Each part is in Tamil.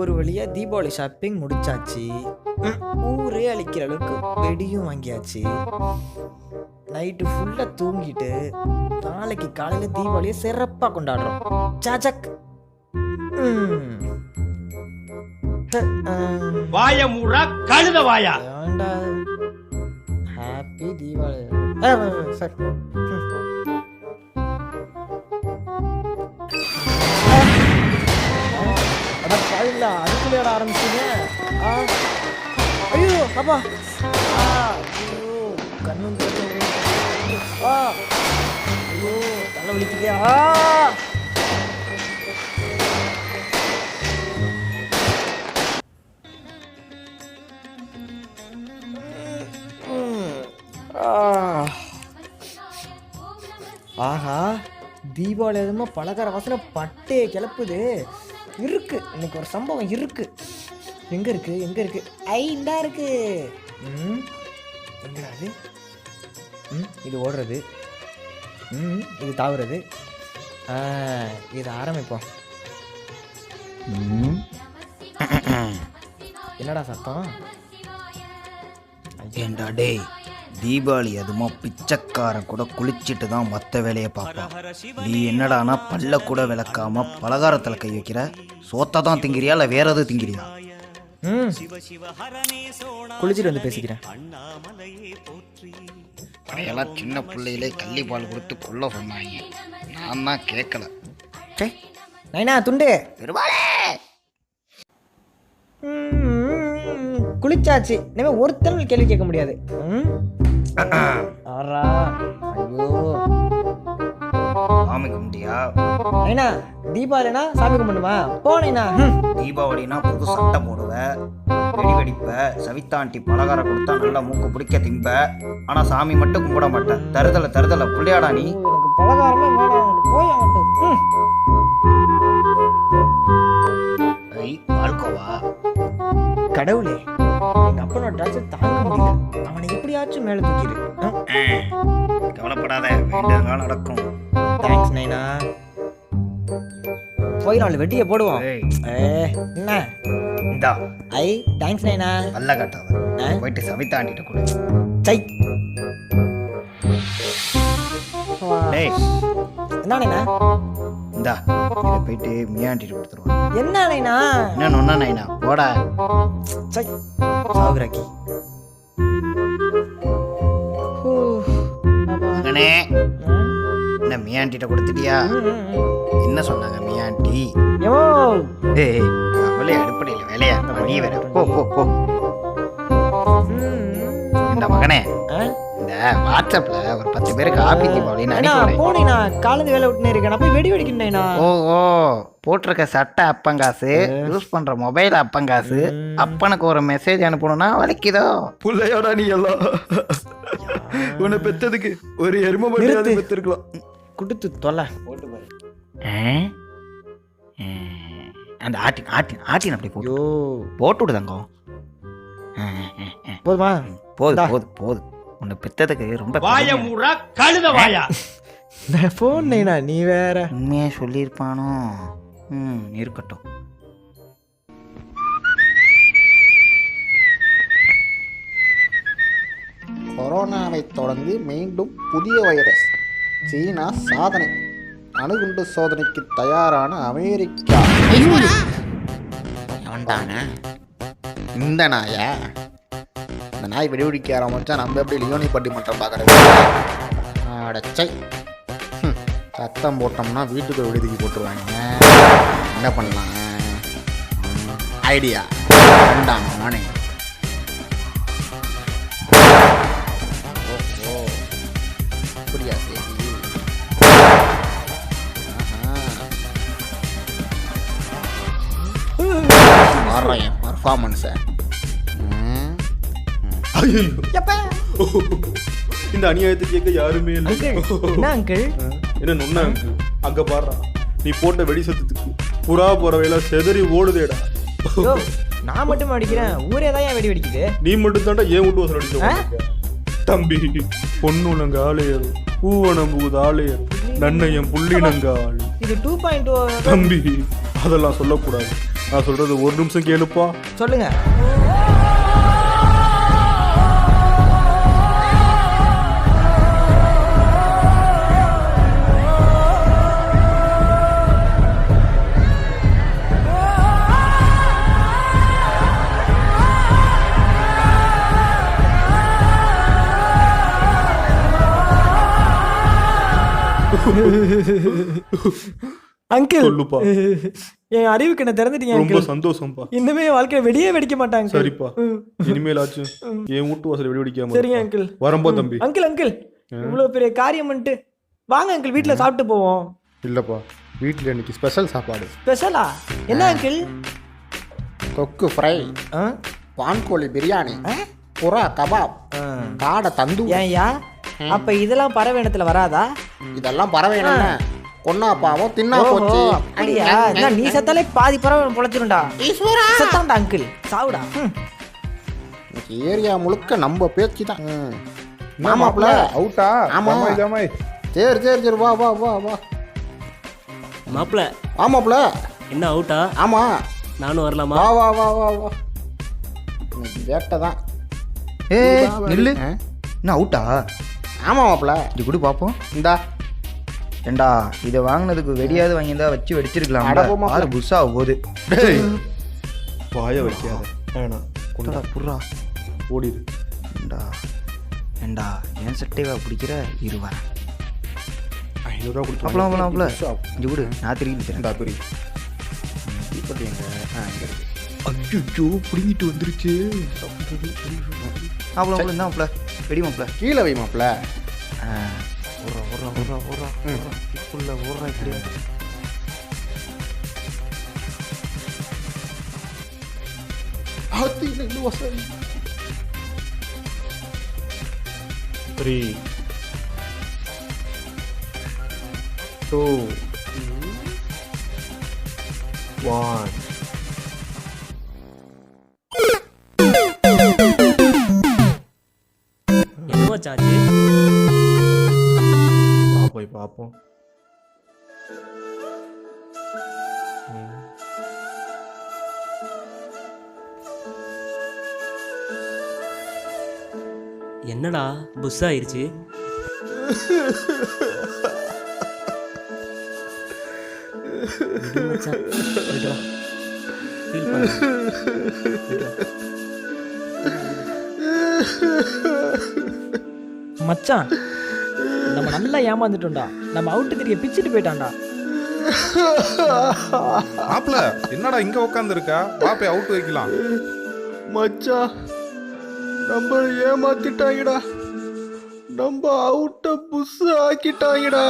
ஒரு வழியா தீபாவளி ஷாப்பிங் முடிச்சாச்சு. ஊரே அழிக்கிற அளவுக்கு வெடியும் வாங்கியாச்சு. நைட்டு ஃபுல்லா தூங்கிட்டு நாளைக்கு காலையில தீபாவளியை சிறப்பா கொண்டாடுறோம். சாச்சக். வாய மூடா கழுத வாயா. ஹாப்பி தீபாவளி. சார் அதுக்குள்ளேட ஆரம்பிச்சீங்க. ஐயோ அப்பா, ஐயோ கண்ணும் ஐயோ தலை வலிக்குதே. ஆஹா, தீபாவளி எதுமா பலகார வாசனை பட்டே கிளப்புது. இருக்கு, இன்னைக்கு ஒரு சம்பவம் இருக்கு. எங்க இருக்கு எங்க இருக்கு? இந்தா இருக்கு. எங்க அது? இது ஓடுறது, இது தாவுறது. இது ஆரம்பிப்போம். என்னடா சத்தம்? ஏண்டா டேய், தீபாவளி அதுமா பிச்சைக்காரன் கூட குளிச்சுட்டு தான் மற்ற வேலையை பார்ப்பான். நீ என்னடானா பல்ல கூட விளக்காம பலகாரத்தில் கை வைக்கிற. சோத்தை தான் திங்கிறியா இல்லை வேற எதுவும் திங்கிறியா? குளிச்சுட்டு வந்து பேசிக்கிறேன். பழையெல்லாம் சின்ன பிள்ளையிலே கள்ளி பால் கொடுத்து கொல்ல சொன்னாங்க. நான் தான் கேட்கல. நைனா துண்டு குளிச்சாச்சு. இனிமே ஒருத்தன் கேள்வி கேட்க முடியாது. ஐயோ சாமி கும்பிட்டியா? நைனா தீபாவளினா சாமி கும்பிடுமா? போனேனா தீபாவளினா புது சட்டை போடுவ, வெடி வெடிப்ப, சவித்தாண்டி பலகாரம் கொடுத்தா நல்லா மூக்கு பிடிக்க திம்ப. ஆனா சாமி மட்டும் கும்பிட மாட்டேன். தருதல புள்ளியாடா நீ. எனக்கு பலகாரமே வேணாம், போய் ஆகட்டும். வாழ்க்கோவா கடவுளே, எங்க அப்பனோட டார்ச்சர் தாங்க முடியல. அவனை எப்படியாச்சும் மேல தூக்கிடு. கவலைப்படாத, வேண்டியதெல்லாம் நடக்கும். தேங்க்ஸ் நைனா. போய் 4 வெட்டியை போடுவோம். என்ன இந்தா. தேங்க்ஸ் நைனா. நல்ல கட்டாத, போயிட்டு சவித்தாண்டிட்டு கொடு. சை டேய், என்ன நைனா? இந்தா, இதை போயிட்டு மியாண்டிட்டு கொடுத்துருவான். என்ன நைனா? என்ன நொன்னா நைனா, போடா. சை சாகுராக்கி. மகனே, என்ன மியாண்டிட்ட கொடுத்துட்டியா? என்ன சொன்னாங்க மியாண்டி? ஏய், அவளே அடுப்படையில் வேலையா இருந்த நீ வேற. போ போ போ. இந்த மகனே, இந்த வாட்ஸ்அப்ல ஒரு 10 பேருக்கு ஹாப்பி தீபாவளின்னு அனுப்பிவிடுறேன். போனேனா காலேஜ் வேலை விட்டுனே இருக்கேன். நான் போய் வெடி வெடிக்கணும்னா. ஓ போட்டிருக்க சட்டை அப்பங்காசு, யூஸ் பண்ற மொபைல் அப்பங்காசு, அப்பனுக்கு ஒரு மெசேஜ் அனுப்பணும்னா வலிக்குதோ? புள்ளையோட நீ எல்லாம் உன்னை பெத்ததுக்கு ஒரு எருமை மரியாதை பெற்றிருக்கலாம். குடுத்து தொலை போட்டு பாரு. அந்த ஆட்டின் அப்படி போட்டு விடு தங்கம். போதுமா? போது. உன்னை பெத்ததுக்கு ரொம்ப வாய மூடா கழுத வாயா. போன் நைனா, நீ வேற. உண்மையா சொல்லியிருப்பானோ? இருக்கட்டும். கொரோனாவை தொடர்ந்து மீண்டும் புதிய வைரஸ். சீனா சாதனை. அணுகுண்டு சோதனைக்கு தயாரான அமெரிக்கா. இந்த நாயா? இந்த நாய் வெடிவெடிக்க ஆரம்பிச்சா நம்ம எப்படி லியோனி பட்டிமன்றம் பார்க்கறது? அடச்சை, சத்தம் போட்டோம்னா வீட்டுக்கு விடுதிக்கு போட்டுருவாங்க. என்ன பண்ணலாம்? ஐடியா வேண்டாம் நானே. அப்படியா சரி. மாறுறேன் என் பர்ஃபார்மன்ஸை. இந்த அநியாயத்தை கேட்க யாருமே இல்லை. என்ன நொன்னா அங்கிள், அங்க பாடுறா, நீ போட்ட வெடி சத்தத்துக்கு புறா போறவையெல்லாம் செதறி ஓடுதேடா. நான் மட்டும் அடிக்கிறேன், ஊரே தான் ஏன் வெடி வெடிக்குது? நீ மட்டும் தாண்டா ஏன் விட்டு வாசல் அடிக்க. தம்பி பொன்னுலங்க ஆலயர் பூவனம்பூது ஆலயர் நன்னயம் புள்ளினங்கால். இது 2.0. தம்பி அதெல்லாம் சொல்லக்கூடாது. நான் சொல்றது ஒரு நிமிஷம் கேளுப்பா. சொல்லுங்க. அங்கிள் சொல்லுப்பா. என் அறிவுக்கு என்ன திறந்துட்டீங்க ரொம்ப அங்கிள். சந்தோஷம்ப்பா. இன்னுமே வாழ்க்கையில வெடியே வெடிக்க மாட்டாங்க. சரிப்பா, இனிமேலாச்சும் என் வீட்டு வாசல் வெடி வெடிக்காம. சரிங்க அங்கிள். வரம்போ தம்பி. அங்கிள் அங்கிள் இவ்வளவு பெரிய காரியம் பண்ணிட்டு வாங்க அங்கிள், வீட்டுல சாப்பிட்டு போவோம். இல்லைப்பா, வீட்டில் இன்னைக்கு ஸ்பெஷல் சாப்பாடு. ஸ்பெஷலா? என்ன அங்கிள்? தொக்கு ஃப்ரை, வான்கோழி பிரியாணி, புறா கபாப், காடை தந்து. ஏன்யா அப்ப இதெல்லாம் பறவையினத்துல வராதா? இதெல்லாம் பறவை என்ன கொன்னா பாவம் தின்னா போச்சு. அப்படியா? என்ன நீ செத்தாலே பாதி பறவை பொழைச்சிருண்டா. செத்தாண்டா அங்கிள், சாவுடா. இன்னைக்கு ஏரியா முழுக்க நம்ம பேச்சு தான். மாமாப்ல அவுட்டா? ஆமா. ஜமாய் சரி சரி சரி, வா வா வா வா. மாப்பிள்ள ஆமாப்ல. என்ன அவுட்டா? ஆமா, நானும் வரலாமா? வா வா வா வா வா. இன்னைக்கு வேட்டை தான். நில்லு. என்ன அவுட்டா? ஆமா மாப்ள. இது கூட பார்ப்போம். இந்தா ஏண்டா இதை வாங்கினதுக்கு வெடியாவது வாங்கியிருந்தா வச்சு வெடிச்சிருக்கலாம். அட போ மாப்ள. புதுசா போகுது. வாய வைக்காத. வேணாம், கொண்டா புர்ரா. ஓடிடு. ஏண்டா ஏண்டா என் சட்டைவா பிடிக்கிற இருவா. 500 ரூபா கொடுத்து அப்பலாம் அப்பலாம் அப்பலாம் இது கூட நான் திரும்பி தரேன். இந்தா பெரிய இப்படி எங்க இங்க இருக்கு. அச்சோ பிடிங்கிட்டு வந்துருச்சு. அப்பலாம் அப்பலாம் தான் அப்பல வெடி மாப்ள. கீழே வை மாப்ள. இப்படில ஓடுறா இப்படியா? இன்னும் வசதி. 3 2 1. என்னவா சாச்சு? போய் பார்ப்போம். என்னடா புஷ் ஆயிருச்சு? மச்சான் நம்ம நல்லா ஏமாந்துட்டோம்டா. நம்ம அவுட்டு தெரிய பிச்சுட்டு போயிட்டான்டா. மாப்ள என்னடா இங்க உட்கார்ந்து இருக்கா? வா போய் அவுட் வைக்கலாம். மச்சான் நம்ம ஏமாத்திட்டாங்கடா. நம்ம அவுட்ட புஷ் ஆக்கிட்டாங்கடா.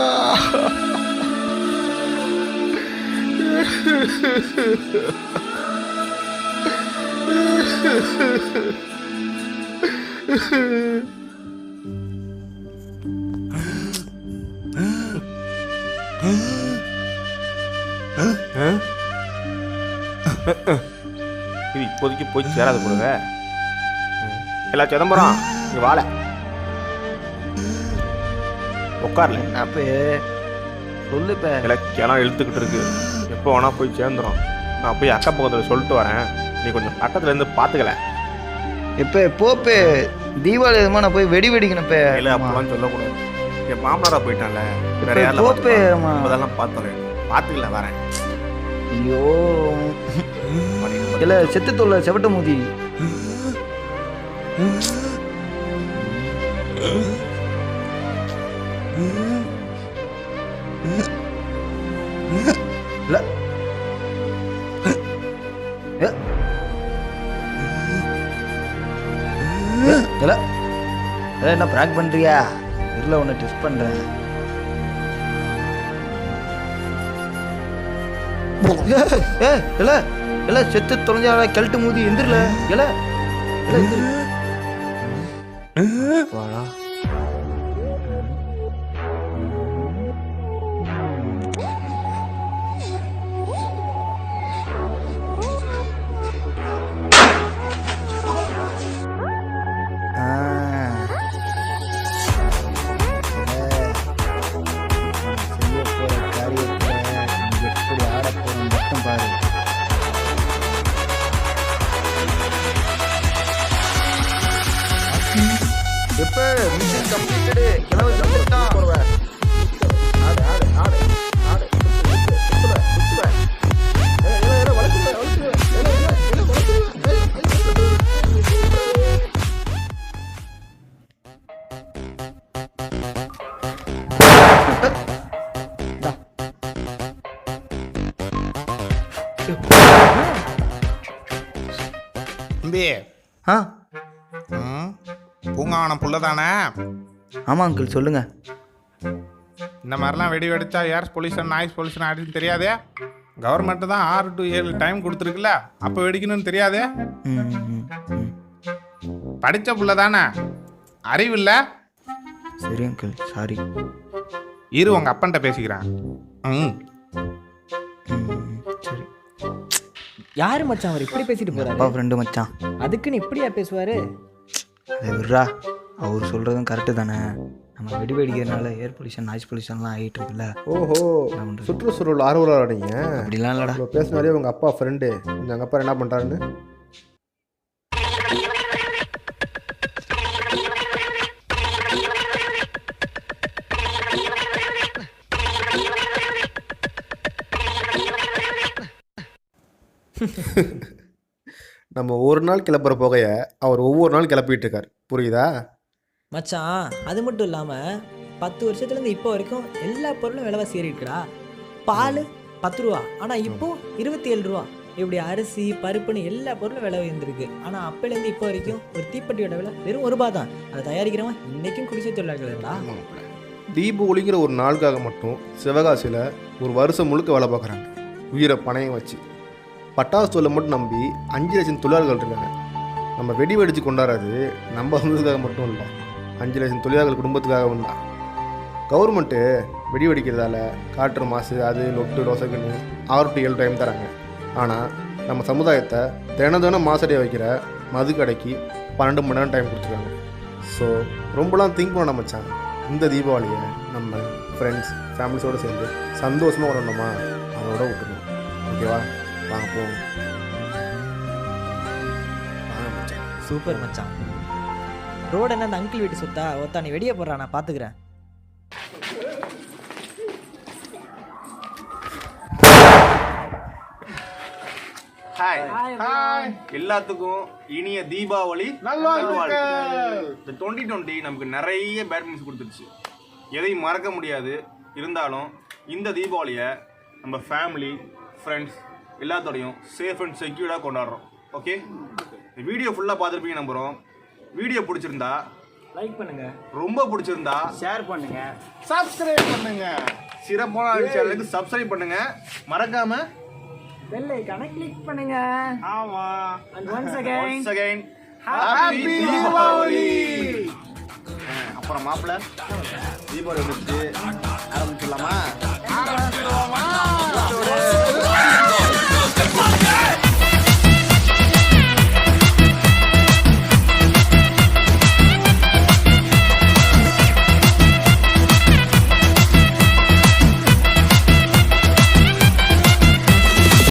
இது இப்போதைக்கு போய் சேராது கொடுங்க. எல்லா சிதம்பரம் இங்க வாழ உட்கார்ல. அப்ப சொல்லு இப்ப. இலக்கியெல்லாம் இழுத்துக்கிட்டு இருக்கு. எப்போ வேணா போய் சேர்ந்துடும். நான் போய் அக்கா பக்கத்தில் சொல்லிட்டு வரேன். நீ கொஞ்சம் பக்கத்துல இருந்து பாத்துக்கல. இப்ப போப்பே தீபாவளி எதுமா நான் போய் வெடி வெடிக்கணும். இப்ப இல்லை அப்பெல்லாம் சொல்லக்கூடாது. என் மாமனாரா போயிட்டான்ல, வேற யாரும் போப்பே. அதெல்லாம் பார்த்தோம். பாத்துக்கல வரேன். ஐயோ இல்ல செத்து தொல்ல செவட்ட மூதி. இல்ல இல்ல என்ன பிராங்க் பண்றியா? இல்ல உன்னை டெஸ்ட் பண்றேன். இல்ல இல்ல செத்து தொலைஞ்சா கெல்ட்டு மூதி எந்திரல. இல்ல வாடா. தம்பி ஆ பூங்காவனம் புள்ள தானே? ஆமாம் அங்கிள் சொல்லுங்கள். இந்த மாதிரிலாம் வெடி வெடிச்சா ஏர் பொல்யூஷன் நாய்ஸ் பொல்யூஷன் ஆகிடுன்னு தெரியாதே? கவர்மெண்ட் தான் 6 to 7 டைம் கொடுத்துருக்குல்ல, அப்போ வெடிக்கணும்னு தெரியாதே? ம் ம் ம் படித்த புள்ள தானே, அறிவு இல்லை? சரி அங்கிள், சாரி. இரு உங்கள் அப்பன்ட்ட பேசிக்கிறேன். ம் சரி. யாரு மச்சான் அவர் இப்படி பேசிட்டு அப்பா போறாரு? ஃப்ரெண்டு மச்சான். அதுக்குன்னு இப்படியா பேசுவாரு? அதை விட்றா, அவர் சொல்கிறதும் கரெக்டு தானே. நம்ம வெடி வெடிக்கிறதுனால ஏர் பொல்யூஷன் நாய்ஸ் பொல்யூஷன்லாம் ஆகிட்டு இருக்குல்ல. ஓஹோ, சுற்றுச்சூழல் ஆர்வலர் நீங்க. அப்படிலாம் இல்லைடா. இப்போ பேசினாலே உங்கள் அப்பா ஃப்ரெண்டு, கொஞ்சம் எங்கள் அப்பா என்ன பண்ணுறாருன்னு. நம்ம ஒரு நாள் கிளப்புற புகைய அவர் ஒவ்வொரு நாள் கிளப்பிட்டு இருக்காரு, புரியுதா? மச்சான் அது மட்டும் இல்லாமல் 10 வருஷத்துலேருந்து இப்போ வரைக்கும் எல்லா பொருளும் விலைவாசி ஏறிட்டுடா. பால் 10 ரூபா, ஆனால் இப்போ 27 ரூபா. இப்படி அரிசி பருப்புன்னு எல்லா பொருளும் விலை உயர்ந்திருக்கு. ஆனால் அப்போலேருந்து இப்போ வரைக்கும் ஒரு தீப்பெட்டியோட விலை வெறும் 1 ரூபா தான். அதை தயாரிக்கிறவன் இன்றைக்கும் குடிசை தொழிலாளர்களா. தீபாவளிங்கிற ஒரு நாளுக்காக மட்டும் சிவகாசியில் ஒரு வருஷம் முழுக்க வேலை பார்க்குறாங்க, உயிரை பணையம் வச்சு. பட்டாசு தொழிலை மட்டும் நம்பி 5 லட்சம் தொழிலாளர்கள் இருக்காங்க. நம்ம வெடி வெடித்து கொண்டாடுறது நம்ம வந்ததுக்காக மட்டும் இல்லை, 5 லட்சம் தொழிலாளர்கள் குடும்பத்துக்காகவும் தான். கவர்மெண்ட்டு வெடி வெடிக்கிறதால காற்று மாசு, அது லொட்டு டோசைக்குன்னு 6 to 7 டைம் தராங்க. ஆனால் நம்ம சமுதாயத்தை தினம் மாசடைய வைக்கிற மது கடைக்கு 12 மணி நேரம் டைம் கொடுத்துருக்காங்க. ஸோ ரொம்பலாம் திங்க் பண்ண மச்சான், இந்த தீபாவளியை நம்ம ஃப்ரெண்ட்ஸ் ஃபேமிலிஸோடு சேர்ந்து சந்தோஷமாக கொண்டாடணுமா, அதோட விட்டுருணும். ஓகேவா? வாங்க போவோம். சூப்பர் மச்சான். ரோடு என்ன அந்த அங்கிள் வீட்டு சொத்தா? ஒருத்தா நீ வெடியை போடுறா, நான் பார்த்துக்கிறேன். எல்லாத்துக்கும் இனிய தீபாவளி நல்வாழ்த்துக்கள். இந்த 2020 நமக்கு நிறைய பேட் மீன்ஸ் கொடுத்துருச்சு, எதையும் மறக்க முடியாது. இருந்தாலும் இந்த தீபாவளியை நம்ம ஃபேமிலி ஃப்ரெண்ட்ஸ் எல்லாத்தோடையும் சேஃப் அண்ட் செக்யூர்டாக கொண்டாடுறோம். ஓகே, இந்த வீடியோ ஃபுல்லாக பார்த்துருப்பீங்க நம்புகிறோம். வீடியோ பிடிச்சிருந்தா லைக் பண்ணுங்க, ரொம்ப பிடிச்சிருந்தா ஷேர் பண்ணுங்க, சப்ஸ்கிரைப் பண்ணுங்க. சிறப்பான சேனலுக்கு சப்ஸ்கிரைப் பண்ணுங்க, மறக்காம பெல் ஐகானை கிளிக் பண்ணுங்க. ஆமா. And once again Happy Diwali. அப்புறம் மாப்பிள்ள தீபாவளி வந்துச்சு, ஆரம்பிச்சிடலாமா?